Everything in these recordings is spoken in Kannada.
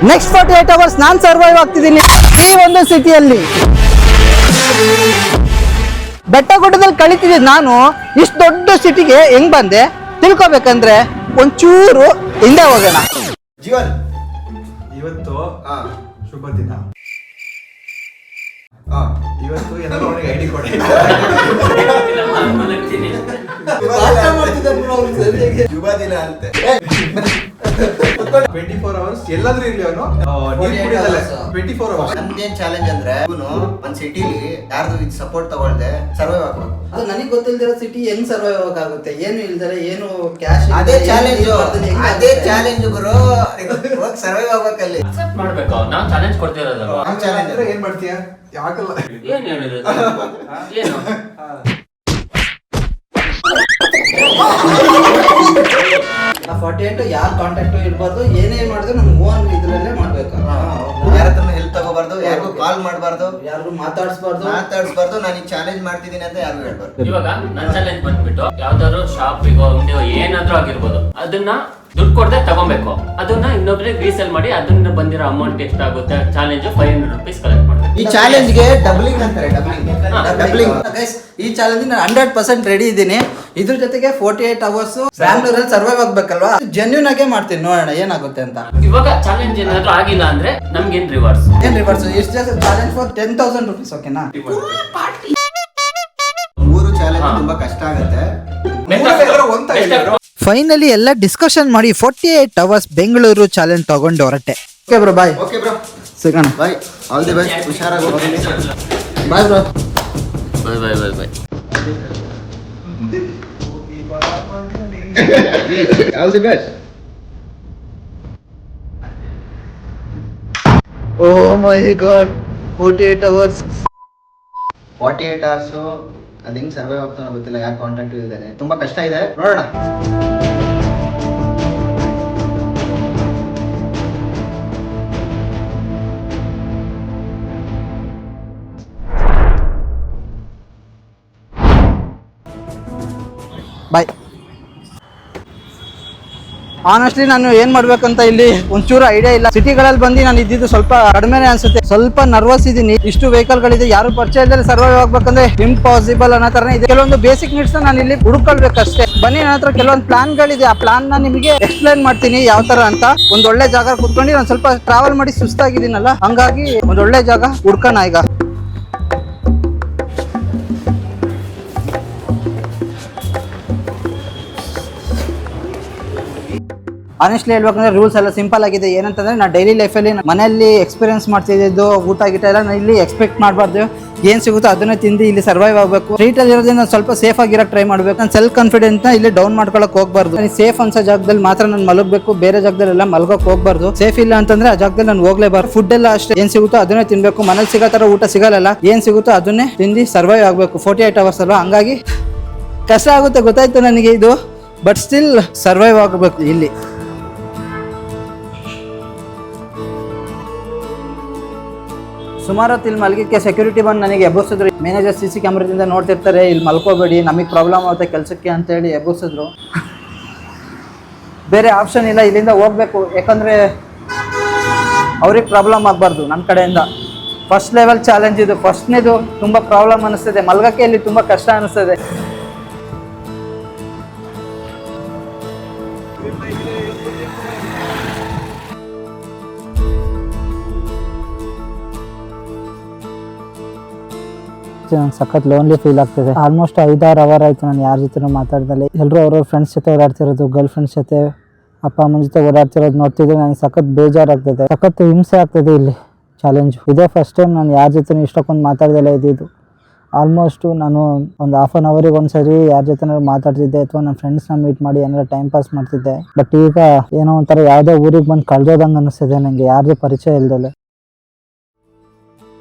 ನೆಕ್ಸ್ಟ್ 48 ಅವರ್ಸ್ ನಾನು ಸರ್ವೈವ್ ಆಗ್ತಿದ್ದೀನಿ ಈ ಒಂದು ಸಿಟಿಯಲ್ಲಿ. ಬೆಟ್ಟ ಗುಡ್ಡದಲ್ಲಿ ಕಳಿತಿದ್ದೆ ನಾನು ಇಷ್ಟು ದೊಡ್ಡ ಸಿಟಿಗೆ ಹೆಂಗ್ ಬಂದೆ ತಿಳ್ಕೊಬೇಕಂದ್ರೆ ಒಂಚೂರು ಹಿಂದೆ ಹೋಗೋಣ. ಜೀವನ್, ಇವತ್ತು ಶುಭ ದಿನ. ಇವತ್ತು ಎಲ್ಲರೂ ಅವನಿಗೆ ಐಡಿ ಕೊಡಿ. ಶುಭ ದಿನ ಅಂತೆ. 24 hours ಎಲ್ಲಾದ್ರೂ ಇರ್ಲಿ ಅವನು 24 hours. ನಮ್ದೇನ್ ಚಾಲೆಂಜ್ ಅಂದ್ರೆ ಇವನು ಒಂದ್ ಸಿಟಿಲಿ ಯಾರ್ದು ಇದು ಸಪೋರ್ಟ್ ತಗೊಳ್ದೆ ಸರ್ವೈವ್ ಆಗ್ಬೇಕು. ಅದು ನನಗೆ ಗೊತ್ತಿಲ್ದಿರೋ ಸಿಟಿ ಹೆಂಗ್ ಸರ್ವೈವ್ ಆಗುತ್ತೆ, ಏನು ಇಲ್ದರೆ ಏನು ಕ್ಯಾಶ್. ಅದೇ ಚಾಲೆಂಜ್, ಅದೇ ಚಾಲೆಂಜ್ ಗುರು. ಇವಾಗ ಸರ್ವೈವ್ ಆಗ್ಬೇಕಲ್ಲಿ. ಅಕ್ಸೆಪ್ಟ್ ಮಾಡ್ಬೇಕು. ನಾವು ಚಾಲೆಂಜ್ ಕೊಡ್ತಿರೋದಲ್ವಾ. ನಾವ್ ಚಾಲೆಂಜ್ ಅಂದ್ರೆ ಏನ್ ಮಾಡ್ತೀಯ? ಯಾಕಲ್ಲ ಏನ್ ಹೇಳಿರೋದು? ಏನು 48 ಯಾರು ಕಾಂಟ್ಯಾಕ್ಟ್ ಇರಬಾರ್ದು, ಏನೇ ಮಾಡಿದ್ರು ನಮ್ ಓನ್ ಇದ್ರಲ್ಲೇ ಮಾಡ್ಬೇಕು. ಯಾರ ಹತ್ರ ಹೆಲ್ಪ್ ತಗೋಬಾರ್ದು, ಯಾರಿಗೂ ಕಾಲ್ ಮಾಡಬಾರ್ದು, ಯಾರಿಗೂ ಮಾತಾಡ್ಸ್ಬಾರ್ದು. ನಾನು ಈಗ ಚಾಲೆಂಜ್ ಮಾಡ್ತಿದ್ದೀನಿ ಅಂತ ಯಾರು ಹೇಳ್ಬಾರ್ದು. ಇವಾಗ ನನ್ ಚಾಲೆಂಜ್ ಬಂದ್ಬಿಟ್ಟು ಯಾವ್ದಾದ್ರು ಶಾಪಿಗೋ ಅಂಗಡಿಗೋ ಏನಾದ್ರೂ ಆಗಿರ್ಬೋದು, ಅದನ್ನ ದುಡ್ಡು ಕೊಡದೆ ತಗೊಬೇಕು. ಅದನ್ನ ಇನ್ನೊಬ್ರಿಗೆ ರೀಸೇಲ್ ಮಾಡಿ ಅದನ್ನ ಬಂದಿರೋ ಅಮೌಂಟ್ ಎಷ್ಟಾಗುತ್ತೆ ಚಾಲೆಂಜ್ 500 rupees ಕಲೆಕ್ಟ್ ಮಾಡ್ಬೇಕು. ಈ ಚಾಲೆಂಜ್ ಗೆ ಡಬ್ಲಿಂಗ್ ಅಂತಾರೆ. ಡಬ್ಲಿಂಗ್ ಈ ಚಾಲೆಂಜ್ ನಾನು 100% ರೆಡಿ ಇದ್ದೀನಿ. ಇದ್ರ ಜೊತೆಗೆ 48 ಅವರ್ಸ್ ಬ್ಯಾಂಗ್ಳೂರಲ್ಲಿ ಸರ್ವೈವ್ ಆಗ್ಬೇಕಲ್ವಾ, ಜೆನ್ಯೂನ್ ಆಗೇ ಮಾಡ್ತೀನಿ. ನೋಡೋಣ ಏನಾಗುತ್ತೆ ಅಂತ. ಇವಾಗ ಚಾಲೆಂಜ್ ಏನಾದ್ರೂ ಆಗಿಲ್ಲ ಅಂದ್ರೆ ನಮ್ಗೇನ್ ರಿವರ್ಸ್. ಏನ್ ರಿವರ್ಸ್? ಎಷ್ಟು ಚಾಲೆಂಜ್ ಫಾರ್ 10,000 rupees. ಓಕೆನಾ? 3 ಚಾಲೆಂಜ್ ತುಂಬಾ ಕಷ್ಟ ಆಗುತ್ತೆ. ಫೈನಲಿ ಎಲ್ಲ ಡಿಸ್ಕಷನ್ ಮಾಡಿ 48 ಅವರ್ಸ್ ಬೆಂಗಳೂರು ಚಾಲೆಂಜ್ ತಗೊಂಡು ಹೊರಟೆ. Okay bro, bye. Okay bro, ಸಿಗೋಣ. ಬಾಯ್. All the best. ಹುಷಾರಾಗಿ ಹೋಗಿ. Bye bro. Bye bye bye bye. All the best. Oh my God, 48 hours. 48 hours ಅದು ಹೆಂಗ್ ಸರ್ವೈವ್ ಆಗ್ತಾನೋ ಗೊತ್ತಿಲ್ಲ. ಯಾರು ಕಾಂಟ್ಯಾಕ್ಟ್ ಇದ್ದಾರೆ, ತುಂಬಾ ಕಷ್ಟ ಇದೆ. ನೋಡೋಣ. ಬಾಯ್. ಆನೆಸ್ಟ್ಲಿ ನಾನು ಏನ್ ಮಾಡ್ಬೇಕಂತ ಇಲ್ಲಿ ಒಂಚೂರು ಐಡಿಯಾ ಇಲ್ಲ. ಸಿಟಿಗಳಲ್ಲಿ ಬಂದು ನಾನು ಇದ್ದಿದ್ದು ಸ್ವಲ್ಪ ಕಡಿಮೆನೇ ಅನ್ಸುತ್ತೆ. ಸ್ವಲ್ಪ ನರ್ವಸ್ ಇದ್ದೀನಿ. ಇಷ್ಟು ವೆಹಿಕಲ್ ಗಳಿದೆ, ಯಾರು ಪರಿಚಯ ಇದ್ದಲ್ಲಿ ಸರ್ವೈವ್ ಆಗ್ಬೇಕಂದ್ರೆ ಇಂಪಾಸಿಬಲ್ ಅನ್ನೋ ತರನೇ ಇದೆ. ಕೆಲವೊಂದು ಬೇಸಿಕ್ ನೀಡ್ಸ್ ನಾನು ಇಲ್ಲಿ ಹುಡುಕೊಳ್ಬೇಕಷ್ಟೇ. ಬನ್ನಿ, ನನ್ನ ಹತ್ರ ಕೆಲವೊಂದು ಪ್ಲಾನ್ ಗಳಿದೆ. ಆ ಪ್ಲಾನ್ ನ ನಿಮಗೆ ಎಕ್ಸ್ಪ್ಲೈನ್ ಮಾಡ್ತೀನಿ ಯಾವ ತರ ಅಂತ. ಒಂದ್ ಒಳ್ಳೆ ಜಾಗ ಕುತ್ಕೊಂಡು ನಾನು ಸ್ವಲ್ಪ ಟ್ರಾವೆಲ್ ಮಾಡಿ ಸುಸ್ತಾಗಿದ್ದೀನಲ್ಲ, ಹಂಗಾಗಿ ಒಂದ್ ಒಳ್ಳೆ ಜಾಗ ಹುಡ್ಕೋಣ ಈಗ. ಆನೆಸ್ಟ್ಲಿ ಹೇಳ್ಬೇಕಂದ್ರೆ ರೂಲ್ಸ್ ಎಲ್ಲ ಸಿಂಪಲ್ ಆಗಿದೆ. ಏನಂತಂದ್ರೆ ನಾನು ಡೈಲಿ ಲೈಫಲ್ಲಿ ಮನೆಯಲ್ಲಿ ಎಕ್ಸ್ಪೀರಿಯನ್ಸ್ ಮಾಡ್ತಿದ್ದು ಊಟ ಗೀಟ ಎಲ್ಲ ನಾನು ಇಲ್ಲಿ ಎಕ್ಸ್ಪೆಕ್ಟ್ ಮಾಡಬಾರ್ದು. ಏನು ಸಿಗುತ್ತೋ ಅದನ್ನೇ ತಿಂದು ಇಲ್ಲಿ ಸರ್ವೈವ್ ಆಗಬೇಕು. ಸ್ಟ್ರೀಟಲ್ಲಿ ಇರೋದ್ರಿಂದ ನಾನು ಸ್ವಲ್ಪ ಸೇಫ್ ಆಗಿರೋಕ್ಕೆ ಟ್ರೈ ಮಾಡಬೇಕು. ನಾನು ಸೆಲ್ಫ್ ಕಾನ್ಫಿಡೆನ್ಸ್ನ ಇಲ್ಲಿ ಡೌನ್ ಮಾಡ್ಕೊಳಕ್ಕೆ ಹೋಗಬಾರ್ದು. ನಾನು ಸೇಫ್ ಅನ್ಸೋ ಜಾಗದಲ್ಲಿ ಮಾತ್ರ ನಾನು ಮಲಗಬೇಕು, ಬೇರೆ ಜಾಗದಲ್ಲೆಲ್ಲ ಮಲಗೋಕೆ ಹೋಗಬಾರ್ದು. ಸೇಫ್ ಇಲ್ಲ ಅಂತಂದ್ರೆ ಆ ಜಾಗದಲ್ಲಿ ನಾನು ಹೋಗ್ಲೇಬಾರ್ದು. ಫುಡ್ ಎಲ್ಲ ಅಷ್ಟೇ, ಏನು ಸಿಗುತ್ತೋ ಅದನ್ನೇ ತಿನ್ಬೇಕು. ಮನೇಲಿ ಸಿಗೋ ಥರ ಊಟ ಸಿಗಲ್ಲ, ಏನು ಸಿಗುತ್ತೋ ಅದನ್ನೇ ತಿಂದು ಸರ್ವೈವ್ ಆಗಬೇಕು. 48 ಅವರ್ಸ್ ಅಲ್ವಾ, ಹಂಗಾಗಿ ಕಷ್ಟ ಆಗುತ್ತೆ, ಗೊತ್ತಾಯ್ತು ನನಗೆ ಇದು. ಬಟ್ ಸ್ಟಿಲ್ ಸರ್ವೈವ್ ಆಗಬೇಕು ಇಲ್ಲಿ. ಸುಮಾರು ಹೊತ್ತು ಇಲ್ಲಿ ಮಲಗಿಕ್ಕೆ ಸೆಕ್ಯೂರಿಟಿ ಬಂದು ನನಗೆ ಎಬ್ಬಿಸಿದ್ರು. ಮ್ಯಾನೇಜರ್ CC ಕ್ಯಾಮ್ರಾದಿಂದ ನೋಡ್ತಿರ್ತಾರೆ, ಇಲ್ಲಿ ಮಲ್ಕೋಬೇಡಿ, ನಮಗೆ ಪ್ರಾಬ್ಲಮ್ ಆಗುತ್ತೆ ಕೆಲಸಕ್ಕೆ ಅಂತೇಳಿ ಎಬ್ಬಿಸಿದ್ರು. ಬೇರೆ ಆಪ್ಷನ್ ಇಲ್ಲ, ಇಲ್ಲಿಂದ ಹೋಗ್ಬೇಕು. ಯಾಕಂದರೆ ಅವ್ರಿಗೆ ಪ್ರಾಬ್ಲಮ್ ಆಗಬಾರ್ದು ನನ್ನ ಕಡೆಯಿಂದ. ಫಸ್ಟ್ ಲೆವೆಲ್ ಚಾಲೆಂಜ್ ಇದು. ಫಸ್ಟ್ನೇದು ತುಂಬ ಪ್ರಾಬ್ಲಮ್ ಅನ್ನಿಸ್ತದೆ, ಮಲಗಕ್ಕೆ ಇಲ್ಲಿ ತುಂಬ ಕಷ್ಟ ಅನ್ನಿಸ್ತದೆ. ನಂಗೆ ಸಖತ್ ಲೋನ್ಲಿ ಫೀಲ್ ಆಗ್ತಿದೆ. ಆಲ್ಮೋಸ್ಟ್ 5-6 ಅವರ್ ಆಯ್ತು ನಾನು ಯಾರ ಜೊತೆ ಮಾತಾಡ್ದಲ್ಲಿ. ಎಲ್ಲರೂ ಅವ್ರವ್ರ ಫ್ರೆಂಡ್ಸ್ ಜೊತೆ ಓಡಾಡ್ತಿರೋದು, ಗರ್ಲ್ ಫ್ರೆಂಡ್ಸ್ ಜೊತೆ, ಅಪ್ಪ ಅಮ್ಮನ ಜೊತೆ ಓಡಾಡ್ತಿರೋದು ನೋಡ್ತಿದ್ರೆ ನನಗೆ ಸಖತ್ ಬೇಜಾರಾಗ್ತದೆ, ಸಖತ್ ಹಿಂಸೆ ಆಗ್ತದೆ ಇಲ್ಲಿ ಚಾಲೆಂಜ್. ಇದೇ ಫಸ್ಟ್ ಟೈಮ್ ನಾನು ಯಾರ ಜೊತೆ ಇಷ್ಟಕ್ಕೊಂದು ಮಾತಾಡ್ದಲ್ಲ ಇದ್ದಿದ್ದು. ಆಲ್ಮೋಸ್ಟು ನಾನು ಒಂದು ಹಾಫ್ ಆನ್ ಅವರಿಗೆ ಒಂದ್ಸರಿ ಯಾರ ಜೊತೆ ಮಾತಾಡ್ತಿದ್ದೆ, ಅಥವಾ ನನ್ನ ಫ್ರೆಂಡ್ಸ್ನ ಮೀಟ್ ಮಾಡಿ ಏನಾರ ಟೈಮ್ ಪಾಸ್ ಮಾಡ್ತಿದ್ದೆ. ಬಟ್ ಈಗ ಏನೋ ಒಂಥರ ಯಾವುದೋ ಊರಿಗೆ ಬಂದು ಕಳ್ದೋದಂಗೆ ಅನ್ನಿಸ್ತಿದೆ ನನಗೆ, ಯಾರ್ದು ಪರಿಚಯ ಇಲ್ದಲೆ.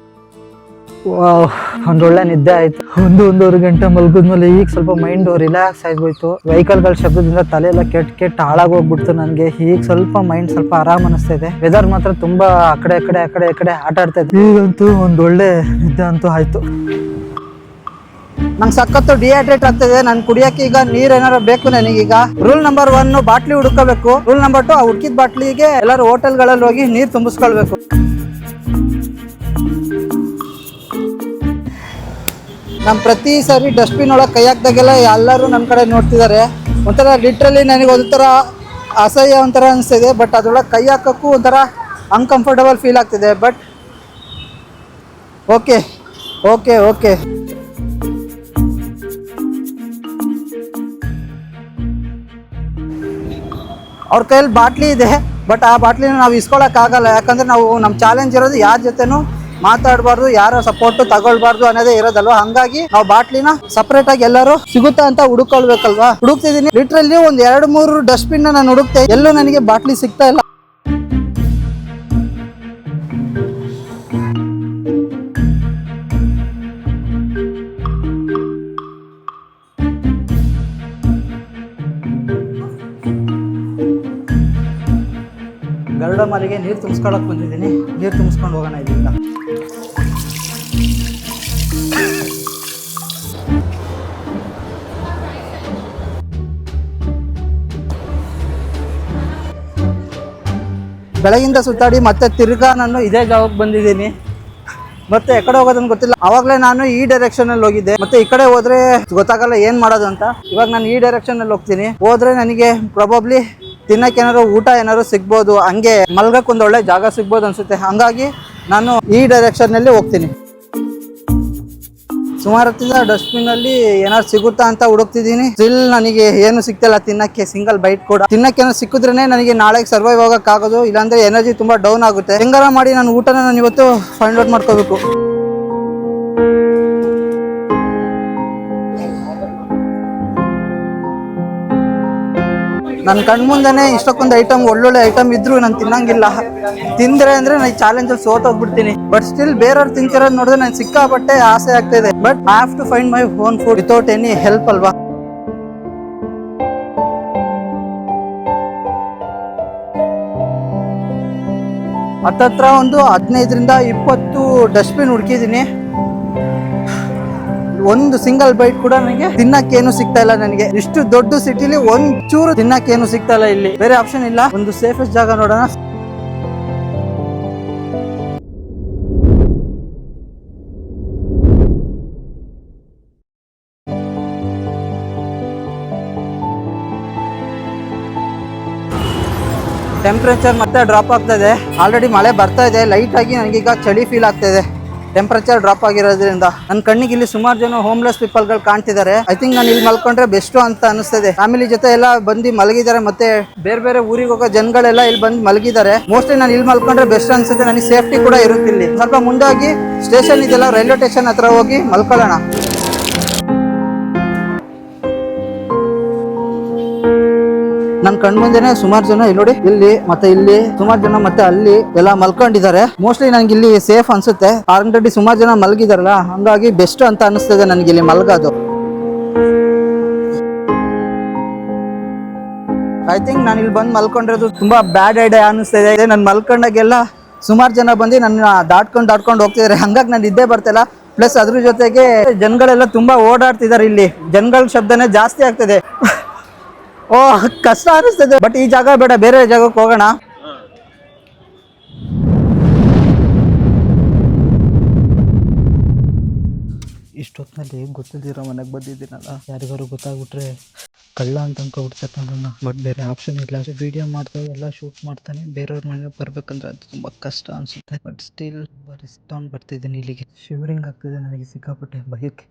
ಒಂದೊಳ್ಳೆ ನಿದ್ದೆ ಆಯ್ತು. 1-1.5 ಗಂಟೆ ಮಲ್ಗಿದ್ಮೇಲೆ ಈಗ ಸ್ವಲ್ಪ ಮೈಂಡ್ ರಿಲ್ಯಾಕ್ಸ್ ಆಗೋಯ್ತು. ವೆಹಿಕಲ್ಗಳ ಶಬ್ದದಿಂದ ತಲೆ ಎಲ್ಲ ಕೆಟ್ಟ ಹಾಳಾಗೋಗ್ಬಿಡ್ತು ನನಗೆ. ಈಗ ಸ್ವಲ್ಪ ಮೈಂಡ್ ಸ್ವಲ್ಪ ಆರಾಮ್ ಅನಿಸ್ತಾ ಇದೆ. ವೆದರ್ ಮಾತ್ರ ತುಂಬಾ ಆ ಕಡೆ ಆಟ ಆಡ್ತಾ ಇದೆ. ಈಗಂತೂ ಒಂದೊಳ್ಳೆ ನಿದ್ದೆ ಅಂತೂ ಆಯ್ತು. ನಂಗೆ ಸಖತ್ತು ಡಿಹೈಡ್ರೇಟ್ ಆಗ್ತದೆ. ನಾನು ಕುಡಿಯಕ್ಕೆ ಈಗ ನೀರ್ ಏನಾರು ಬೇಕು ನನಗೀಗ. ರೂಲ್ ನಂಬರ್ 1 ಬಾಟ್ಲಿ ಹುಡುಕಬೇಕು. ರೂಲ್ ನಂಬರ್ 2 ಆ ಹುಡುಕಿದ ಬಾಟ್ಲಿಗೆ ಎಲ್ಲರೂ ಹೋಟೆಲ್ಗಳಲ್ಲಿ ಹೋಗಿ ನೀರು ತುಂಬಿಸ್ಕೊಳ್ಬೇಕು. ನಾನು ಪ್ರತಿ ಸಾರಿ ಡಸ್ಟ್ಬಿನ್ ಒಳಗೆ ಕೈ ಹಾಕ್ದಾಗೆಲ್ಲ ಎಲ್ಲರೂ ನನ್ನ ಕಡೆ ನೋಡ್ತಿದ್ದಾರೆ. ಒಂಥರ ಲಿಟ್ರಲಿ ನನಗೆ ಒಂಥರ ಅಸಹ್ಯ ಒಂಥರ ಅನಿಸ್ತಿದೆ. ಬಟ್ ಅದ್ರೊಳಗೆ ಕೈ ಹಾಕೋಕ್ಕೂ ಒಂಥರ ಅನ್ಕಂಫರ್ಟಬಲ್ ಫೀಲ್ ಆಗ್ತಿದೆ. ಬಟ್ ಓಕೆ ಓಕೆ ಓಕೆ ಅವ್ರ ಕೈಯಲ್ಲಿ ಬಾಟ್ಲಿ ಇದೆ. ಬಟ್ ಆ ಬಾಟ್ಲಿನ ನಾವು ಇಸ್ಕೊಳಕ್ಕಾಗಲ್ಲ. ಯಾಕಂದರೆ ನಾವು ನಮ್ಮ ಚಾಲೆಂಜ್ ಇರೋದು ಯಾರ ಜೊತೆನೂ ಮಾತಾಡಬಾರ್ದು, ಯಾರ ಸಪೋರ್ಟ್ ತಗೊಳ್ಬಾರ್ದು ಅನ್ನೋದೇ ಇರೋದಲ್ವ. ಹಂಗಾಗಿ ನಾವು ಬಾಟ್ಲಿನ ಸಪ್ರೇಟ್ ಆಗಿ ಎಲ್ಲರೂ ಸಿಗುತ್ತಾ ಅಂತ ಹುಡುಕೊಳ್ಬೇಕಲ್ವಾ. ಹುಡುಕ್ತಿದ್ದೀನಿ ಲಿಟ್ರಲಿ ಒಂದು 2-3 ಡಸ್ಟ್ಬಿನ್ ನಾನು ಹುಡುಕ್ತೆ, ಎಲ್ಲೂ ನನಗೆ ಬಾಟ್ಲಿ ಸಿಗ್ತಾ ಇಲ್ಲ. ಗರುಡ ಮಾಲಿಗೆ ನೀರು ತುಂಬಿಸ್ಕೊಳಕ್ಕೆ ಬಂದಿದ್ದೀನಿ. ನೀರು ತುಂಬಿಸ್ಕೊಂಡು ಹೋಗೋಣ ಇಲ್ಲಿಂದ. ಬೆಳಗಿಂದ ಸುತ್ತಾಡಿ ಮತ್ತೆ ತಿರ್ಗಾ ನಾನು ಇದೇ ಜಾಗಕ್ಕೆ ಬಂದಿದ್ದೀನಿ. ಮತ್ತೆ ಎಕಡೆ ಹೋಗೋದನ್ನು ಗೊತ್ತಿಲ್ಲ. ಆವಾಗಲೇ ನಾನು ಈ ಡೈರೆಕ್ಷನಲ್ಲಿ ಹೋಗಿದ್ದೆ. ಮತ್ತೆ ಈ ಕಡೆ ಹೋದ್ರೆ ಗೊತ್ತಾಗಲ್ಲ ಏನು ಮಾಡೋದು ಅಂತ. ಇವಾಗ ನಾನು ಈ ಡೈರೆಕ್ಷನಲ್ಲಿ ಹೋಗ್ತೀನಿ. ಹೋದ್ರೆ ನನಗೆ ಪ್ರಾಬಬ್ಲಿ ತಿನ್ನಕ್ಕೆ ಏನಾದ್ರು ಊಟ ಏನಾದ್ರು ಸಿಗ್ಬೋದು, ಹಂಗೆ ಮಲ್ಗಕ್ಕೆ ಒಂದು ಒಳ್ಳೆ ಜಾಗ ಸಿಗ್ಬೋದು ಅನ್ಸುತ್ತೆ. ಹಂಗಾಗಿ ನಾನು ಈ ಡೈರೆಕ್ಷನ್ನಲ್ಲಿ ಹೋಗ್ತೀನಿ. ಸುಮಾರು ಹೊತ್ತಿಂದ ಡಸ್ಟ್ಬಿನ್ ಅಲ್ಲಿ ಏನಾದ್ರು ಸಿಗುತ್ತಾ ಅಂತ ಹುಡುಕ್ತಿದ್ದೀನಿ. ಸ್ಟಿಲ್ ನನಗೆ ಏನು ಸಿಗ್ತಿಲ್ಲ ತಿನ್ನಕ್ಕೆ, ಸಿಂಗಲ್ ಬೈಟ್ ಕೂಡ. ತಿನ್ನಕ್ಕೆ ಏನೋ ಸಿಕ್ಕಿದ್ರೇನೆ ನನಗೆ ನಾಳೆಗೆ ಸರ್ವೈವ್ ಆಗೋಕ್ಕಾಗೋದು. ಇಲ್ಲಾಂದ್ರೆ ಎನರ್ಜಿ ತುಂಬಾ ಡೌನ್ ಆಗುತ್ತೆ. ಹೆಂಗಾರ ಮಾಡಿ ನಾನು ಊಟನ ನಾನು ಇವತ್ತು ಫೈಂಡ್ ಔಟ್ ಮಾಡ್ಕೋಬೇಕು. ನನ್ನ ಕಣ್ಮುಂದೆನೇ ಇಷ್ಟಕ್ಕೊಂದು ಐಟಮ್, ಒಳ್ಳೊಳ್ಳೆ ಐಟಮ್ ಇದ್ರು ನಾನು ತಿನ್ನಂಗಿಲ್ಲ. ತಿಂದ್ರೆ ಅಂದ್ರೆ ನಾನು ಈ ಚಾಲೆಂಜಲ್ಲಿ ಸೋತೋಗ್ಬಿಡ್ತೀನಿ. ಬಟ್ ಸ್ಟಿಲ್ ಬೇರೆಯವ್ರು ತಿಂತಿರೋದು ನೋಡಿದ್ರೆ ನಾನು ಸಿಕ್ಕಾಪಟ್ಟೆ ಆಸೆ ಆಗ್ತಿದೆ. But I have to find my own food without any help ಅಲ್ವಾ. ಹತ್ತತ್ರ ಒಂದು 15-20 ಡಸ್ಟ್ಬಿನ್ ಹುಡುಕಿದ್ದೀನಿ. ಒಂದು ಸಿಂಗಲ್ ಬೈಟ್ ಕೂಡ ನನಗೆ ತಿನ್ನಕ್ಕೇನು ಸಿಗ್ತಾ ಇಲ್ಲ. ನನಗೆ ಇಷ್ಟು ದೊಡ್ಡ ಸಿಟಿಲಿ ಒಂಚೂರು ತಿನ್ನಕ್ಕೇನು ಸಿಗ್ತಾ ಇಲ್ಲ. ಇಲ್ಲಿ ಬೇರೆ ಆಪ್ಷನ್ ಇಲ್ಲ. ಒಂದು ಸೇಫೆಸ್ಟ್ ಜಾಗ ನೋಡೋಣ. ಟೆಂಪ್ರೇಚರ್ ಮತ್ತೆ ಡ್ರಾಪ್ ಆಗ್ತಾ ಇದೆ. ಆಲ್ರೆಡಿ ಮಳೆ ಬರ್ತಾ ಇದೆ. ಲೈಟ್ ಆಗಿ ನನಗೀಗ ಚಳಿ ಫೀಲ್ ಆಗ್ತಾ ಇದೆ ಟೆಂಪರೇಚರ್ ಡ್ರಾಪ್ ಆಗಿರೋದ್ರಿಂದ. ನನ್ನ ಕಣ್ಣಿಗೆ ಇಲ್ಲಿ ಸುಮಾರು ಜನ ಹೋಮ್ಲೆಸ್ ಪೀಪಲ್ಗಳು ಕಾಣ್ತಿದ್ದಾರೆ. ಐ ಥಿಂಕ್ ನಾನು ಇಲ್ಲಿ ಮಲ್ಕೊಂಡ್ರೆ ಬೆಸ್ಟ್ ಅಂತ ಅನಿಸ್ತದೆ. ಫ್ಯಾಮಿಲಿ ಜೊತೆ ಎಲ್ಲ ಬಂದು ಮಲಗಿದ್ದಾರೆ. ಮತ್ತೆ ಬೇರೆ ಬೇರೆ ಊರಿಗೆ ಹೋಗೋ ಜನಗಳೆಲ್ಲ ಇಲ್ಲಿ ಬಂದು ಮಲಗಿದ್ದಾರೆ. ಮೋಸ್ಟ್ಲಿ ನಾನು ಇಲ್ಲಿ ಮಲ್ಕೊಂಡ್ರೆ ಬೆಸ್ಟ್ ಅನ್ಸುತ್ತೆ. ನನಗೆ ಸೇಫ್ಟಿ ಕೂಡ ಇರುತ್ತೆ. ಇಲ್ಲಿ ಸ್ವಲ್ಪ ಮುಂದೆ ಹೋಗಿ ಸ್ಟೇಷನ್ ಇದೆಲ್ಲ, ರೈಲ್ವೆ ಸ್ಟೇಷನ್ ಹತ್ರ ಹೋಗಿ ಮಲ್ಕೊಳ್ಳೋಣ. ನನ್ನ ಕಣ್ಮುಂದೆನೆ ಸುಮಾರು ಜನ ಇಲ್ಲಿ ನೋಡಿ, ಇಲ್ಲಿ ಮತ್ತೆ ಇಲ್ಲಿ ಸುಮಾರು ಜನ, ಮತ್ತೆ ಅಲ್ಲಿ ಎಲ್ಲ ಮಲ್ಕೊಂಡಿದ್ದಾರೆ. ಮೋಸ್ಟ್ಲಿ ನನಗೆ ಇಲ್ಲಿ ಸೇಫ್ ಅನ್ಸುತ್ತೆ. ಆಲ್ರೆಡಿ ಸುಮಾರು ಜನ ಮಲಗಿದಾರಲ್ಲ, ಹಂಗಾಗಿ ಬೆಸ್ಟ್ ಅಂತ ಅನಿಸ್ತದೆ ನನಗೆ ಇಲ್ಲಿ ಮಲ್ಗೋದು. ಐ ಥಿಂಕ್ ನಾನು ಇಲ್ಲಿ ಬಂದು ಮಲ್ಕೊಂಡಿರೋದು ತುಂಬಾ ಬ್ಯಾಡ್ ಐಡಿಯಾ ಅನಿಸ್ತಿದೆ. ನಾನು ಮಲ್ಕೊಂಡಾಗೆಲ್ಲ ಸುಮಾರು ಜನ ಬಂದು ನನ್ನ ದಾಟ್ಕೊಂಡು ಹೋಗ್ತಿದ್ದಾರೆ. ಹಂಗಾಗಿ ನಾನು ನಿದ್ದೆ ಬರ್ತಿಲ್ಲ. ಪ್ಲಸ್ ಅದ್ರ ಜೊತೆಗೆ ಜನಗಳೆಲ್ಲ ತುಂಬಾ ಓಡಾಡ್ತಿದ್ದಾರೆ. ಇಲ್ಲಿ ಜನಗಳ ಶಬ್ದನೇ ಜಾಸ್ತಿ ಆಗ್ತದೆ. ಓ ಕಷ್ಟ ಅನಿಸ್ತದೆ. ಬಟ್ ಈ ಜಾಗ ಬೇಡ, ಬೇರೆ ಜಾಗಕ್ಕೆ ಹೋಗೋಣ. ಇಷ್ಟೊತ್ತಿನಲ್ಲಿ ಗೊತ್ತಿಲ್ದಿರೋ ಮನೆಗೆ ಬಂದಿದ್ದೀನಲ್ಲ, ಯಾರಿಗಾರು ಗೊತ್ತಾಗ್ಬಿಟ್ರೆ ಕಳ್ಳ ಅಂತ ಅನ್ಕೊಬಿಡ್ತಾರೆ ನನ್ನ. ಬಟ್ ಬೇರೆ ಆಪ್ಷನ್ ಇಲ್ಲ. ವಿಡಿಯೋ ಮಾಡ್ತಾರೆ, ಎಲ್ಲ ಶೂಟ್ ಮಾಡ್ತಾನೆ. ಬೇರೆಯವ್ರ ಮನೆಗೆ ಬರ್ಬೇಕಂದ್ರೆ ಅದು ತುಂಬ ಕಷ್ಟ ಅನಿಸುತ್ತೆ. ಬಟ್ ಸ್ಟಿಲ್ ರಿಸ್ಕ್ ತಗೊಂಡು ಬರ್ತಿದ್ದೀನಿ ಇಲ್ಲಿಗೆ. ಶಿವರಿಂಗ್ ಆಗ್ತಿದೆ ನನಗೆ ಸಿಕ್ಕಾಪಟ್ಟೆ ಭಯಕ್ಕೆ.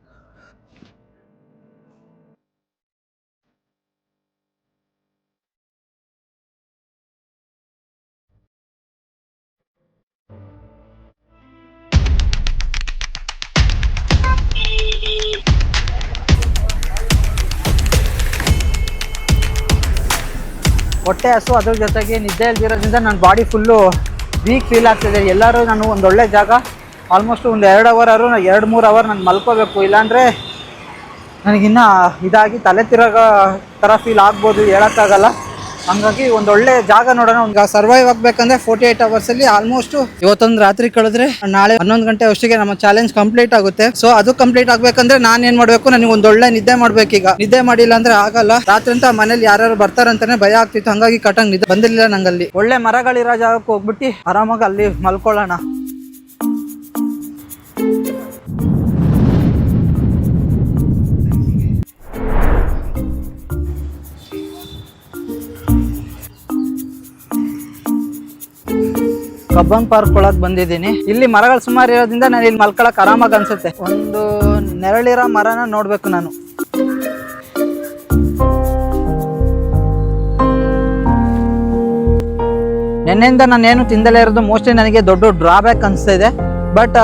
ಹೊಟ್ಟೆ ಹಸು, ಅದ್ರ ಜೊತೆಗೆ ನಿದ್ದೆ ಇಲ್ದಿರೋದ್ರಿಂದ ನನ್ನ ಬಾಡಿ ಫುಲ್ಲು ವೀಕ್ ಫೀಲ್ ಆಗ್ತಿದೆ. ಎಲ್ಲರೂ ನಾನು ಒಂದು ಒಳ್ಳೆ ಜಾಗ, ಆಲ್ಮೋಸ್ಟ್ ಒಂದು 2 ಅವರ್ 2-3 ಅವರ್ ನಾನು ಮಲ್ಕೋಬೇಕು. ಇಲ್ಲಾಂದರೆ ನನಗಿನ್ನ ಇದಾಗಿ ತಲೆ ತಿರುಗೋ ಥರ ಫೀಲ್ ಆಗ್ಬೋದು, ಹೇಳೋಕ್ಕಾಗಲ್ಲ. ಹಂಗಾಗಿ ಒಂದ್ ಒಳ್ಳೆ ಜಾಗ ನೋಡೋಣ. ಈಗ ಸರ್ವೈವ್ ಆಗ್ಬೇಕಂದ್ರೆ 48 hours ಅಲ್ಲಿ ಆಲ್ಮೋಸ್ಟ್ ಇವತ್ತೊಂದು ರಾತ್ರಿ ಕಳೆದ್ರೆ ನಾಳೆ 11 ಗಂಟೆ ಅಷ್ಟಿಗೆ ನಮ್ಮ ಚಾಲೆಂಜ್ ಕಂಪ್ಲೀಟ್ ಆಗುತ್ತೆ. ಸೊ ಅದು ಕಂಪ್ಲೀಟ್ ಆಗ್ಬೇಕಂದ್ರೆ ನಾನ್ ಏನ್ ಮಾಡ್ಬೇಕು, ನನಗೆ ಒಂದ್ ಒಳ್ಳೆ ನಿದ್ದೆ ಮಾಡ್ಬೇಕು. ಈಗ ನಿದ್ದೆ ಮಾಡಿಲ್ಲ ಅಂದ್ರೆ ಆಗಲ್ಲ. ರಾತ್ರಿ ಅಂತ ಮನೇಲಿ ಯಾರು ಬರ್ತಾರಂತಾನೆ ಭಯ ಆಗ್ತಿತ್ತು, ಹಂಗಾಗಿ ಕಟಂಗ್ ನಿದ್ದೆ ಬಂದಿರ್ಲಿಲ್ಲ ನಂಗಲ್ಲಿ. ಒಳ್ಳೆ ಮರಗಳಿರೋ ಜಾಗಕ್ಕೆ ಹೋಗ್ಬಿಟ್ಟು ಆರಾಮಾಗಿ ಅಲ್ಲಿ ಮಲ್ಕೊಳ್ಳೋಣ. ಕಬ್ಬನ್ ಪಾರ್ಕ್ ಒಳಗ್ ಬಂದಿದ್ದೀನಿ. ಇಲ್ಲಿ ಮರಗಳು ಸುಮಾರು ಇರೋದ್ರಿಂದ ನಾನು ಇಲ್ಲಿ ಮಲ್ಕೊಳಕ್ ಆರಾಮಾಗಿ ಅನ್ಸುತ್ತೆ. ಒಂದು ನೆರಳಿರೋ ಮರನ ನೋಡ್ಬೇಕು ನಾನು. ನಿನ್ನೆಯಿಂದ ನಾನು ಏನು ತಿಂದಲೇ ಇರೋದು. ಮೋಸ್ಟ್ಲಿ ನನಗೆ ದೊಡ್ಡ ಡ್ರಾಬ್ಯಾಕ್ ಅನಿಸ್ತಾ ಇದೆ. ಬಟ್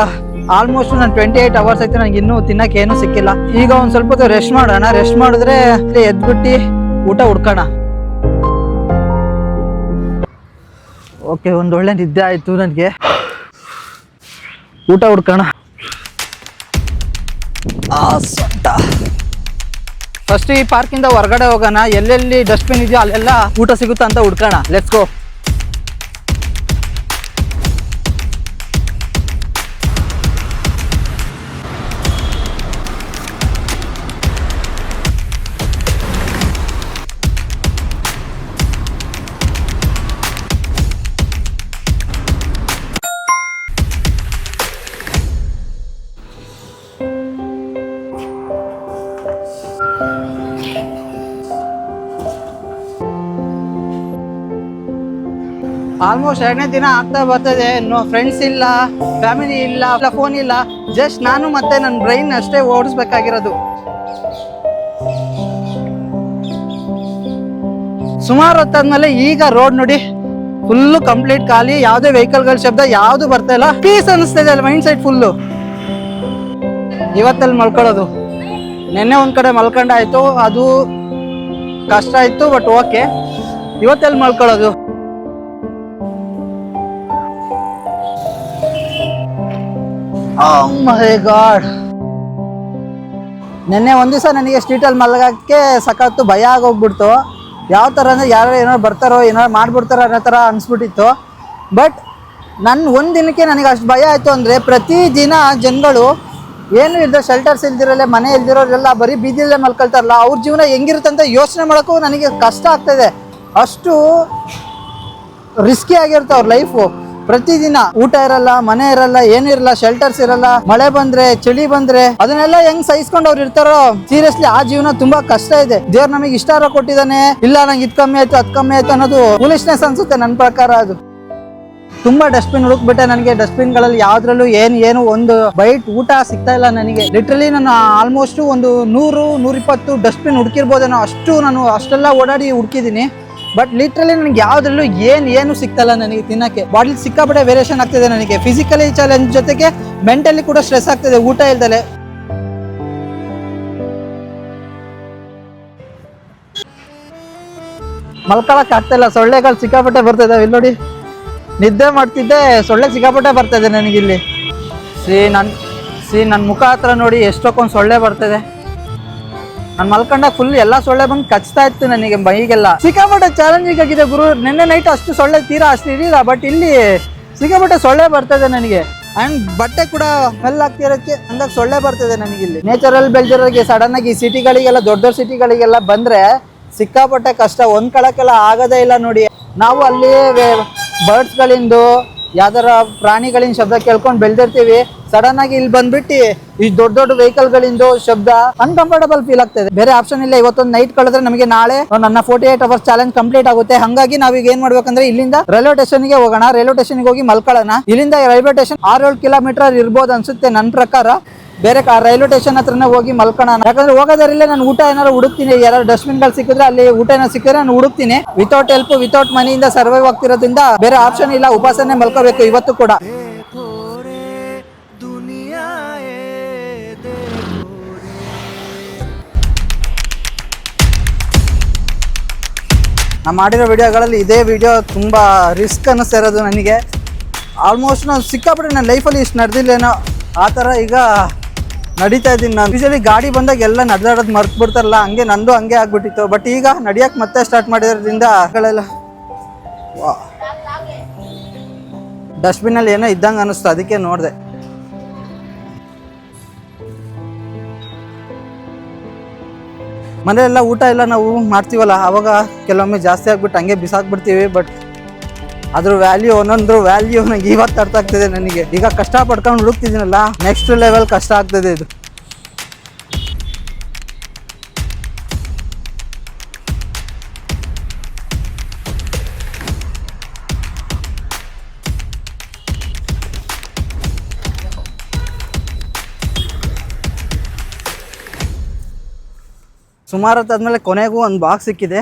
ಆಲ್ಮೋಸ್ಟ್ ನಾನು 28 hours ಆಯ್ತು, ನನಗೆ ಇನ್ನೂ ತಿನ್ನಕ್ಕೆ ಏನು ಸಿಕ್ಕಿಲ್ಲ. ಈಗ ಒಂದ್ ಸ್ವಲ್ಪ ಹೊತ್ತು ರೆಸ್ಟ್ ಮಾಡೋಣ. ರೆಸ್ಟ್ ಮಾಡಿದ್ರೆ ಎದ್ಬಿಟ್ಟು ಊಟ ಹುಡ್ಕೋಣ. ಓಕೆ, ಒಂದೊಳ್ಳೆ ನಿದ್ದೆ ಆಯ್ತು ನನಗೆ. ಊಟ ಹುಡ್ಕೋಣ. ಫಸ್ಟ್ ಈ ಪಾರ್ಕಿಂದ ಹೊರಗಡೆ ಹೋಗೋಣ. ಎಲ್ಲೆಲ್ಲಿ ಡಸ್ಟ್ಬಿನ್ ಇದೆಯೋ ಅಲ್ಲೆಲ್ಲ ಊಟ ಸಿಗುತ್ತಾ ಅಂತ ಹುಡ್ಕೋಣ. Let's go. ಆಲ್ಮೋಸ್ಟ್ 2ನೇ ದಿನ ಆಗ್ತಾ ಬರ್ತದೆ. ಫ್ರೆಂಡ್ಸ್ ಇಲ್ಲ, ಫ್ಯಾಮಿಲಿ ಇಲ್ಲ, ಫೋನ್ ಇಲ್ಲ. ಜಸ್ಟ್ ನಾನು ಮತ್ತೆ ನನ್ನ ಬ್ರೈನ್ ಅಷ್ಟೇ ಓಡಿಸ್ಬೇಕಾಗಿರೋದು. ಸುಮಾರು ಹೊತ್ತಾದ್ಮೇಲೆ ಈಗ ರೋಡ್ ನೋಡಿ ಫುಲ್ಲು ಕಂಪ್ಲೀಟ್ ಖಾಲಿ. ಯಾವುದೇ ವೆಹಿಕಲ್ಗಳ ಶಬ್ದ ಯಾವುದು ಬರ್ತಾ ಇಲ್ಲ. ಪೀಸ್ ಅನಿಸ್ತಾ ಇದೆ ಮೈಂಡ್ ಸೈಡ್ ಫುಲ್ಲು. ಇವತ್ತಲ್ಲಿ ಮಲ್ಕೊಳ್ಳೋದು. ನಿನ್ನೆ ಒಂದ್ ಕಡೆ ಮಲ್ಕೊಂಡಾಯ್ತು, ಅದು ಕಷ್ಟ ಆಯ್ತು. ಬಟ್ ಓಕೆ, ಇವತ್ತೆಲ್ಲಿ ಮಲ್ಕೊಳ್ಳೋದು. Oh my God. ನಿನ್ನೆ ಒಂದ್ ದಿವಸ ನನಗೆ ಸ್ಟ್ರೀಟಲ್ಲಿ ಮಲಗಕ್ಕೆ ಸಖತ್ತು ಭಯ ಆಗೋಗ್ಬಿಡ್ತು. ಯಾವ ಥರ ಅಂದರೆ ಯಾರು ಏನಾರು ಬರ್ತಾರೋ ಏನಾರು ಮಾಡ್ಬಿಡ್ತಾರೋ ಅನ್ನೋ ಥರ ಅನಿಸ್ಬಿಟ್ಟಿತ್ತು. ಬಟ್ ಒಂದು ದಿನಕ್ಕೆ ನನಗೆ ಅಷ್ಟು ಭಯ ಆಯಿತು ಅಂದರೆ, ಪ್ರತಿದಿನ ಜನಗಳು ಏನು ಇಲ್ಲದೆ, ಶೆಲ್ಟರ್ಸ್ ಇಲ್ದಿರೋಲ್ಲ, ಮನೆ ಇಲ್ದಿರೋರೆಲ್ಲ ಬರೀ ಬೀದಿಯಲ್ಲೇ ಮಲ್ಕೊಳ್ತಾರಲ್ಲ, ಅವ್ರ ಜೀವನ ಹೆಂಗಿರುತ್ತೆ ಅಂತ ಯೋಚನೆ ಮಾಡೋಕ್ಕೂ ನನಗೆ ಕಷ್ಟ ಆಗ್ತಾಯಿದೆ. ಅಷ್ಟು ರಿಸ್ಕಿ ಆಗಿರುತ್ತೆ ಅವ್ರ ಲೈಫು. ಪ್ರತಿದಿನ ಊಟ ಇರಲ್ಲ, ಮನೆ ಇರಲ್ಲ, ಏನು ಇರಲ್ಲ, ಶೆಲ್ಟರ್ಸ್ ಇರಲ್ಲ. ಮಳೆ ಬಂದ್ರೆ, ಚಳಿ ಬಂದ್ರೆ ಅದನ್ನೆಲ್ಲ ಹೆಂಗ್ ಸಹಿಸ್ಕೊಂಡು ಅವ್ರು ಇರ್ತಾರೋ. ಸೀರಿಯಸ್ಲಿ ಆ ಜೀವನ ತುಂಬಾ ಕಷ್ಟ ಇದೆ. ದೇವ್ರು ನಮಗೆ ಇಷ್ಟಾರ ಕೊಟ್ಟಿದ್ದಾನೆ, ಇಲ್ಲ ನಂಗೆ ಇದು ಕಮ್ಮಿ ಆಯ್ತು ಅದು ಕಮ್ಮಿ ಆಯ್ತು ಅನ್ನೋದು ಫೂಲಿಶ್ನೆಸ್ ಅನ್ಸುತ್ತೆ ನನ್ನ ಪ್ರಕಾರ. ಅದು ತುಂಬಾ ಡಸ್ಟ್ಬಿನ್ ಹುಡುಕ್ಬಿಟ್ಟೆ. ನನಗೆ ಡಸ್ಟ್ಬಿನ್ ಗಳಲ್ಲಿ ಯಾವ್ದ್ರಲ್ಲೂ ಏನು ಒಂದು ಬೈಟ್ ಊಟ ಸಿಗ್ತಾ ಇಲ್ಲ ನನಗೆ. ಲಿಟ್ರಲಿ ನಾನು ಆಲ್ಮೋಸ್ಟ್ ಒಂದು 100-120 ಡಸ್ಟ್ಬಿನ್ ಹುಡುಕಿರ್ಬೋದೇನೋ. ನಾನು ಅಷ್ಟೆಲ್ಲ ಓಡಾಡಿ ಹುಡುಕಿದ್ದೀನಿ. ಬಟ್ ಲಿಟ್ರಲಿ ನನಗೆ ಯಾವ್ದ್ರಲ್ಲೂ ಏನು ಸಿಗ್ತಲ್ಲ ನನಗೆ ತಿನ್ನಕ್ಕೆ. ಬಾಡಿ ಸಿಕ್ಕಾಪಟ್ಟೆ ವೇರಿಯೇಷನ್ ಆಗ್ತಿದೆ ನನಗೆ. ಫಿಸಿಕಲಿ ಚಾಲೆಂಜ್ ಜೊತೆಗೆ ಮೆಂಟಲಿ ಕೂಡ ಸ್ಟ್ರೆಸ್ ಆಗ್ತಿದೆ ಊಟ ಇಲ್ದಲೆ. ಮಲ್ಕೊಳಕ್ ಆಗ್ತಾ ಇಲ್ಲ. ಸೊಳ್ಳೆಗಳು ಸಿಕ್ಕಾಪಟ್ಟೆ ಬರ್ತಿದ್ದಾವೆ. ಇಲ್ಲಿ ನೋಡಿ, ನಿದ್ದೆ ಮಾಡ್ತಿದ್ದೆ, ಸೊಳ್ಳೆ ಸಿಕ್ಕಾಪಟ್ಟೆ ಬರ್ತಾಯಿದೆ ನನಗಿಲ್ಲಿ. ನನ್ನ ಮುಖ ಹತ್ರ ನೋಡಿ ಎಷ್ಟೊಂದು ಸೊಳ್ಳೆ ಬರ್ತಿದೆ. ನಾನು ಮಲ್ಕೊಂಡಾಗ ಫುಲ್ ಎಲ್ಲ ಸೊಳ್ಳೆ ಬಂದು ಕಚ್ತಾ ಇತ್ತು ನನಗೆ ಮೈಗೆಲ್ಲ. ಸಿಕ್ಕಾಪಟ್ಟೆ ಚಾಲೆಂಜಿಂಗ್ ಆಗಿದೆ ಗುರು. ನಿನ್ನೆ ನೈಟ್ ಅಷ್ಟು ಸೊಳ್ಳೆ ತೀರಾ ಅಷ್ಟು ಇರಲಿಲ್ಲ. ಬಟ್ ಇಲ್ಲಿ ಸಿಕ್ಕಾಪಟ್ಟೆ ಸೊಳ್ಳೆ ಬರ್ತದೆ ನನಗೆ. ಅಂಡ್ ಬಟ್ಟೆ ಕೂಡ ಸ್ಮೆಲ್ ಆಗ್ತಿರೋಕ್ಕೆ ಹಂಗಾಗಿ ಸೊಳ್ಳೆ ಬರ್ತದೆ ನನಗಿಲ್ಲಿ. ನೇಚರಲ್ಲಿ ಬೆಳೆದಿರೋರಿಗೆ ಸಡನ್ ಆಗಿ ಸಿಟಿಗಳಿಗೆಲ್ಲ, ದೊಡ್ಡ ಸಿಟಿಗಳಿಗೆಲ್ಲ ಬಂದ್ರೆ ಸಿಕ್ಕಾಪಟ್ಟೆ ಕಷ್ಟ. ಹೊಂದ್ಕೊಳಕ್ಕೆಲ್ಲ ಆಗೋದೇ ಇಲ್ಲ ನೋಡಿ. ನಾವು ಅಲ್ಲಿ ಬರ್ಡ್ಸ್ಗಳಿಂದು ಯಾವ್ದಾರ ಪ್ರಾಣಿಗಳಿಂದ ಶಬ್ದ ಕೇಳ್ಕೊಂಡು ಬೆಳೆದಿರ್ತೀವಿ. ಸಡನ್ ಆಗಿ ಇಲ್ಲಿ ಬಂದ್ಬಿಟ್ಟು ಈ ದೊಡ್ಡ ವೆಹಿಕಲ್ಗಳಿಂದ ಶಬ್ದ ಅನ್ಕಂಫರ್ಟಬಲ್ ಫೀಲ್ ಆಗ್ತದೆ. ಬೇರೆ ಆಪ್ಷನ್ ಇಲ್ಲ. ಇವತ್ತೊಂದು ನೈಟ್ ಕಳೆದ್ರೆ ನಮಗೆ ನಾಳೆ ನನ್ನ 48 hours ಚಾಲೆಂಜ್ ಕಂಪ್ಲೀಟ್ ಆಗುತ್ತೆ. ಹಂಗಾಗಿ ನಾವೀಗ ಏನ್ ಮಾಡ್ಬೇಕಂದ್ರೆ ಇಲ್ಲಿಂದ ರೈಲ್ವೆ ಸ್ಟೇಷನ್ಗೆ ಹೋಗೋಣ. ರೈಲ್ವೆ ಸ್ಟೇಷನ್ಗೆ ಹೋಗಿ ಮಲ್ಕೊಳ್ಳೋಣ. ಇಲ್ಲಿಂದ ರೈಲ್ವೆ ಸ್ಟೇಷನ್ 6-7 ಕಿಲೋಮೀಟರ್ ಇರ್ಬೋದು ಅನ್ಸುತ್ತೆ ನನ್ನ ಪ್ರಕಾರ. ಬೇರೆ ರೈಲ್ವೆ ಸ್ಟೇಷನ್ ಹತ್ರನೇ ಹೋಗಿ ಮಲ್ಕೊಳ್ಳೋಣ. ಯಾಕಂದ್ರೆ ಹೋಗೋದರಲ್ಲೇ ನಾನು ಊಟ ಏನಾರು ಹುಡುಕ್ತೀನಿ. ಯಾರು ಡಸ್ಟ್ಬಿನ್ಗಳು ಸಿಕ್ಕಿದ್ರೆ ಅಲ್ಲಿ ಊಟ ಏನಾರು ಸಿಕ್ಕಿದ್ರೆ ನಾನು ಹುಡುಕ್ತೀನಿ. ವಿತೌಟ್ ಹೆಲ್ಪ್, ವಿತೌಟ್ ಮನಿಯಿಂದ ಸರ್ವೈವ್ ಆಗ್ತಿರೋದ್ರಿಂದ ಬೇರೆ ಆಪ್ಷನ್ ಇಲ್ಲ. ಉಪವಾಸನೆ ಮಲ್ಕೋಬೇಕು ಇವತ್ತು ಕೂಡ. ನಾನು ಮಾಡಿರೋ ವಿಡಿಯೋಗಳಲ್ಲಿ ಇದೇ ವಿಡಿಯೋ ತುಂಬ ರಿಸ್ಕ್ ಅನ್ನಿಸ್ತಾ ಇರೋದು ನನಗೆ. ಆಲ್ಮೋಸ್ಟ್ ನಾನು ಸಿಕ್ಕಾಪಟ್ಟೆ ನನ್ನ ಲೈಫಲ್ಲಿ ಇಷ್ಟು ನಡೆದಿಲ್ಲೇನೋ ಆ ಥರ ಈಗ ನಡೀತಾ ಇದ್ದೀನಿ ನಾನು. ಯೂಶಲಿ ಗಾಡಿ ಬಂದಾಗ ಎಲ್ಲ ನಡೆದಾಡೋದು ಮರ್ತು ಬಿಡ್ತಾರಲ್ಲ, ಹಂಗೆ ನಂದು ಹಂಗೆ ಆಗ್ಬಿಟ್ಟಿತ್ತು. ಬಟ್ ಈಗ ನಡಿಯಕ್ಕೆ ಮತ್ತೆ ಸ್ಟಾರ್ಟ್ ಮಾಡಿರೋದ್ರಿಂದ ಗಳೆಲ್ಲ ಡಸ್ಟ್ಬಿನಲ್ಲಿ ಏನೋ ಇದ್ದಂಗೆ ಅನ್ನಿಸ್ತು, ಅದಕ್ಕೆ ನೋಡಿದೆ. ಮನೆಯೆಲ್ಲ ಊಟ ಎಲ್ಲ ನಾವು ಮಾಡ್ತೀವಲ್ಲ, ಆವಾಗ ಕೆಲವೊಮ್ಮೆ ಜಾಸ್ತಿ ಆಗ್ಬಿಟ್ಟು ಹಂಗೆ ಬಿಸಾಕ್ಬಿಡ್ತೀವಿ. ಬಟ್ ಅದ್ರ ವ್ಯಾಲ್ಯೂ, ಒಂದೊಂದ್ರ ವ್ಯಾಲ್ಯೂ ನಂಗೆ ಇವತ್ತು ಅರ್ಥ ಆಗ್ತದೆ ನನಗೆ. ಈಗ ಕಷ್ಟ ಪಡ್ಕೊಂಡು ಹುಡುಕ್ತಿದ್ದೀನಲ್ಲ, ನೆಕ್ಸ್ಟ್ ಲೆವೆಲ್ ಕಷ್ಟ ಆಗ್ತದೆ ಇದು. ಸುಮಾರು ಹೊತ್ತಾದ್ಮೇಲೆ ಕೊನೆಗೂ ಒಂದು ಬಾಕ್ಸ್ ಸಿಕ್ಕಿದೆ.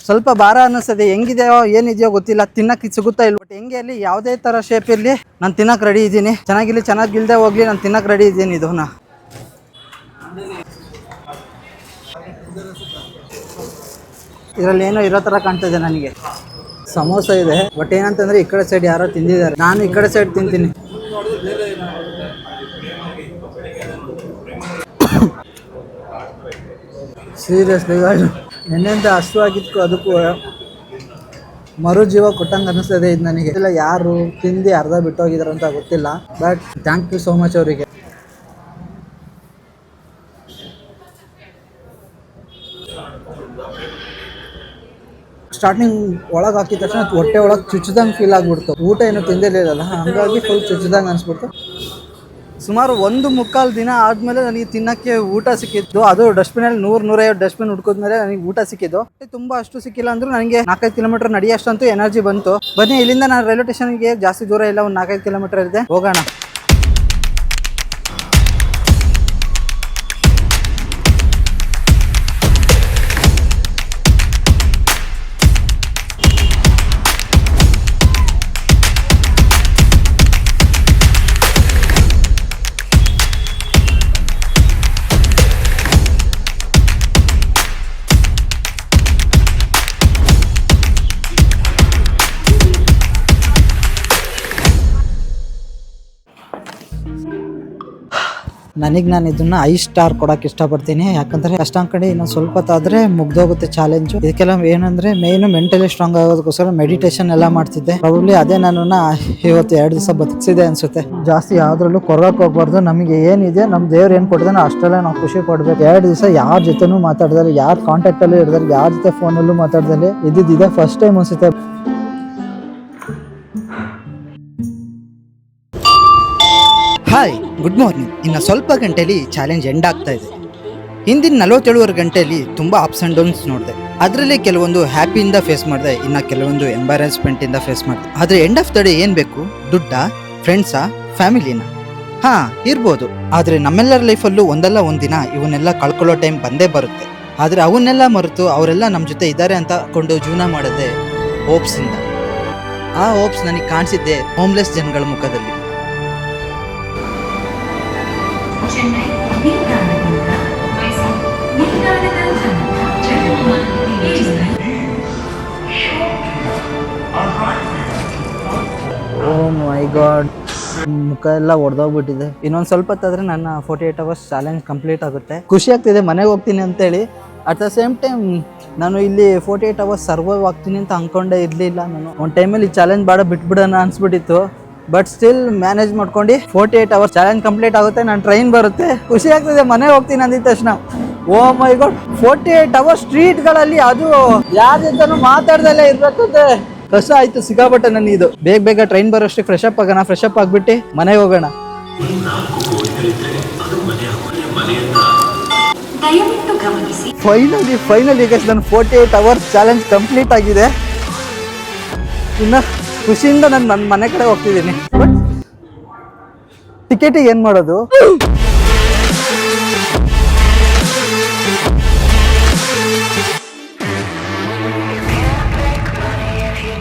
ಸ್ವಲ್ಪ ಭಾರ ಅನ್ನಿಸ್ತದೆ, ಹೆಂಗಿದೆಯೋ ಏನಿದೆಯೋ ಗೊತ್ತಿಲ್ಲ, ತಿನ್ನಕ್ಕೆ ಸಿಗುತ್ತಾ ಇಲ್ಲ. ಬಟ್ ಹೆಂಗೆ ಅಲ್ಲಿ ಯಾವುದೇ ಥರ ಶೇಪ್ ಇರಲಿ ನಾನು ತಿನ್ನಕ್ಕೆ ರೆಡಿ ಇದ್ದೀನಿ. ಚೆನ್ನಾಗಿಲ್ಲಿ ಚೆನ್ನಾಗಿಲ್ದೆ ಹೋಗ್ಲಿ, ನಾನು ತಿನ್ನಕ್ಕೆ ರೆಡಿ ಇದ್ದೀನಿ. ಇದನ್ನ ಇದರಲ್ಲಿ ಏನೋ ಇರೋ ಥರ ಕಾಣ್ತದೆ ನನಗೆ. ಸಮೋಸ ಇದೆ, ಬಟ್ ಏನಂತಂದರೆ ಈ ಕಡೆ ಸೈಡ್ ಯಾರೋ ತಿಂದಿದ್ದಾರೆ, ನಾನು ಈ ಕಡೆ ಸೈಡ್ ತಿಂತೀನಿ. ಸೀರಿಯಸ್ಲಿ ನೆನ್ನೆಂತ ಅಷ್ಟು ಆಗಿತ್ತು, ಅದಕ್ಕೂ ಮರು ಜೀವ ಕೊಟ್ಟಂಗೆ ಅನ್ನಿಸ್ತದೆ ಇದು ನನಗೆ. ಇಲ್ಲ ಯಾರು ತಿಂದು ಅರ್ಧ ಬಿಟ್ಟೋಗಿದಾರೆ ಅಂತ ಗೊತ್ತಿಲ್ಲ, but thank you so much ಅವರಿಗೆ. ಸ್ಟಾರ್ಟಿಂಗ್ ಒಳಗೆ ಹಾಕಿದ ತಕ್ಷಣ ಹೊಟ್ಟೆ ಒಳಗೆ ಚುಚ್ಚಿದಂಗೆ ಫೀಲ್ ಆಗಿಬಿಡ್ತು. ಊಟ ಏನೋ ತಿಂದಿರಲಿಲ್ಲ, ಹಾಗಾಗಿ ಫುಲ್ ಚುಚ್ಚಿದಂಗೆ ಅನಿಸ್ಬಿಡ್ತು. ಸುಮಾರು 1.25 ದಿನ ಆದಮೇಲೆ ನನಗೆ ತಿನ್ನೋಕ್ಕೆ ಊಟ ಸಿಕ್ಕಿದ್ದು. ಅದು ಡಸ್ಟ್ಬಿನಲ್ಲಿ 100-150 ಡಸ್ಟ್ಬಿನ್ ಹುಡ್ಕೋದ್ಮೇಲೆ ನನಗೆ ಊಟ ಸಿಕ್ಕಿದ್ದು. ತುಂಬ ಅಷ್ಟು ಸಿಕ್ಕಿಲ್ಲ ಅಂದರೂ ನನಗೆ 4-5 ಕಿಲೋಮೀಟರ್ ನಡೆಯೋಷ್ಟಂತೂ ಎನರ್ಜಿ ಬಂತು. ಬನ್ನಿ, ಇಲ್ಲಿಂದ ನಾನು ರೈಲ್ವೆ ಸ್ಟೇಷನ್ಗೆ ಜಾಸ್ತಿ ದೂರ ಇಲ್ಲ, ಒಂದು 4-5 ಕಿಲೋಮೀಟರ್ ಇದೆ, ಹೋಗೋಣ. ನಾನು ಇದನ್ನ 5 ಸ್ಟಾರ್ ಕೊಡೋಕೆ ಇಷ್ಟಪಡ್ತೀನಿ. ಯಾಕಂದರೆ ಕಷ್ಟ ಅಂದ್ಕೊಂಡು ಇನ್ನೊಂದು ಸ್ವಲ್ಪ ಹೊತ್ತಾದರೆ ಮುಗ್ದೋಗುತ್ತೆ ಚಾಲೆಂಜು. ಇದಕ್ಕೆಲ್ಲ ಏನಂದರೆ ಮೇಯ್ನು ಮೆಂಟಲಿ ಸ್ಟ್ರಾಂಗ್ ಆಗೋದಕ್ಕೋಸ್ಕರ ಮೆಡಿಟೇಷನ್ ಎಲ್ಲ ಮಾಡ್ತಿದ್ದೆ. ಪ್ರಾಬಬ್ಲಿ ಅದೇ ನನ್ನನ್ನು ಇವತ್ತು 2 ದಿವಸ ಬದುಕಿಸಿದೆ ಅನಿಸುತ್ತೆ. ಜಾಸ್ತಿ ಯಾವುದ್ರಲ್ಲೂ ಕೊರಗಕ್ಕೆ ಹೋಗ್ಬಾರ್ದು. ನಮಗೆ ಏನಿದೆ, ನಮ್ಮ ದೇವ್ರು ಏನು ಕೊಡ್ತಾನೋ ಅಷ್ಟೆಲ್ಲ ನಾವು ಖುಷಿ ಪಡಬೇಕು. 2 ದಿವಸ ಯಾರ ಜೊತೆನೂ ಮಾತಾಡ್ದಲ್ಲಿ, ಯಾರ ಕಾಂಟ್ಯಾಕ್ಟಲ್ಲೂ ಇರ್ದಲ್ಲಿ, ಯಾರ ಜೊತೆ ಫೋನಲ್ಲೂ ಮಾತಾಡ್ದಲ್ಲಿ ಇದ್ದಿದ್ದಿದೆ ಫಸ್ಟ್ ಟೈಮ್ ಅನಿಸುತ್ತೆ. Hi, good morning. ಇನ್ನು ಸ್ವಲ್ಪ ಗಂಟೆಯಲ್ಲಿ ಚಾಲೆಂಜ್ ಎಂಡ್ ಆಗ್ತಾ ಇದೆ. ಹಿಂದಿನ 47 ಗಂಟೆಯಲ್ಲಿ ತುಂಬ ಅಪ್ಸ್ ಆ್ಯಂಡ್ ಡೌನ್ಸ್ ನೋಡಿದೆ. ಅದರಲ್ಲಿ ಕೆಲವೊಂದು ಹ್ಯಾಪಿಯಿಂದ ಫೇಸ್ ಮಾಡಿದೆ, ಇನ್ನು ಕೆಲವೊಂದು ಎಂಬಾರೆಸ್ಮೆಂಟಿಂದ ಫೇಸ್ ಮಾಡಿದೆ. ಆದರೆ ಎಂಡ್ ಆಫ್ ದ ಡೇ ಏನು ಬೇಕು? ದುಡ್ಡಾ, ಫ್ರೆಂಡ್ಸಾ, ಫ್ಯಾಮಿಲಿನ? ಹಾಂ, ಇರ್ಬೋದು. ಆದರೆ ನಮ್ಮೆಲ್ಲರ ಲೈಫಲ್ಲೂ ಒಂದಲ್ಲ ಒಂದಿನ ಇವನ್ನೆಲ್ಲ ಕಳ್ಕೊಳ್ಳೋ ಟೈಮ್ ಬಂದೇ ಬರುತ್ತೆ. ಆದರೆ ಅವನ್ನೆಲ್ಲ ಮರೆತು ಅವರೆಲ್ಲ ನಮ್ಮ ಜೊತೆ ಇದ್ದಾರೆ ಅಂತ ಕೊಂಡು ಜೀವನ ಮಾಡೋದೇ ಹೋಪ್ಸಿಂದ. ಆ ಹೋಪ್ಸ್ ನನಗೆ ಕಾಣಿಸಿದ್ದೆ ಹೋಮ್ಲೆಸ್ ಜನಗಳ ಮುಖದಲ್ಲಿ. ಚೆನ್ನೈ ನಿಲ್ದಾಣದಿಂದ ಮೈಸೂರು ನಿಲ್ದಾಣದ ಓ ಮೈ ಗಾಡ್, ಮುಖ ಎಲ್ಲ ಒಡೆದೋಗ್ಬಿಟ್ಟಿದೆ. ಇನ್ನೊಂದು ಸ್ವಲ್ಪ ಹೊತ್ತಾದ್ರೆ ನನ್ನ 48 ಅವರ್ಸ್ ಚಾಲೆಂಜ್ ಕಂಪ್ಲೀಟ್ ಆಗುತ್ತೆ. ಖುಷಿ ಆಗ್ತಿದೆ ಮನೆಗೆ ಹೋಗ್ತೀನಿ ಅಂತೇಳಿ. ಅಟ್ ದ ಸೇಮ್ ಟೈಮ್ ನಾನು ಇಲ್ಲಿ 48 ಅವರ್ಸ್ ಸರ್ವೈವ್ ಆಗ್ತೀನಿ ಅಂತ ಅಂದ್ಕೊಂಡೇ ಇರಲಿಲ್ಲ. ನಾನು ಒಂದು ಟೈಮಲ್ಲಿ ಈ ಚಾಲೆಂಜ್ ಬೇಡ ಬಿಟ್ಬಿಡೋಣ ಅನ್ಸ್ಬಿಟ್ಟಿತ್ತು. ಬಟ್ ಸ್ಟಿಲ್ ಮ್ಯಾನೇಜ್ ಮಾಡ್ಕೊಂಡು 48 ಅವರ್ಸ್ ಚಾಲೆಂಜ್ ಕಂಪ್ಲೀಟ್ ಆಗುತ್ತೆ. ನಾನು ಟ್ರೈನ್ ಬರುತ್ತೆ, ಖುಷಿ ಆಗ್ತಿದೆ. ಮನೆಗೆ ಹೋಗ್ತೀನಿ ಅಂದಿದ ತಕ್ಷಣ ಓ ಮೈ ಗಾಡ್, 48 ಅವರ್ಸ್ ಸ್ಟ್ರೀಟ್ಗಳಲ್ಲಿ, ಅದು ಯಾರ ಜೊತೆನೂ ಮಾತಾಡ್ದಲ್ಲೇ ಇರ್ಬೇಕಂತೆ ಕಷ್ಟ ಆಯ್ತು ಸಿಕ್ಕಾಪಟ್ಟೆ ನನಗೆ. ಇದು ಬೇಗ ಟ್ರೈನ್ ಬರೋಷ್ಟು ಫ್ರೆಶ್ ಅಪ್ ಆಗೋಣ. ಫ್ರೆಶ್ ಅಪ್ ಆಗಿಬಿಟ್ಟು ಮನೆಗೆ ಹೋಗೋಣ. ಫೈನಲಿ ಗೈಸ್, ನನ್ನ 48 ಅವರ್ಸ್ ಚಾಲೆಂಜ್ ಕಂಪ್ಲೀಟ್ ಆಗಿದೆ. ಇನ್ನು ಖುಷಿಯಿಂದ ನಾನು ನನ್ನ ಮನೆ ಕಡೆ ಹೋಗ್ತಿದ್ದೀನಿ. ಬಟ್ ಟಿಕೆಟಿಗೆ ಏನು ಮಾಡೋದು?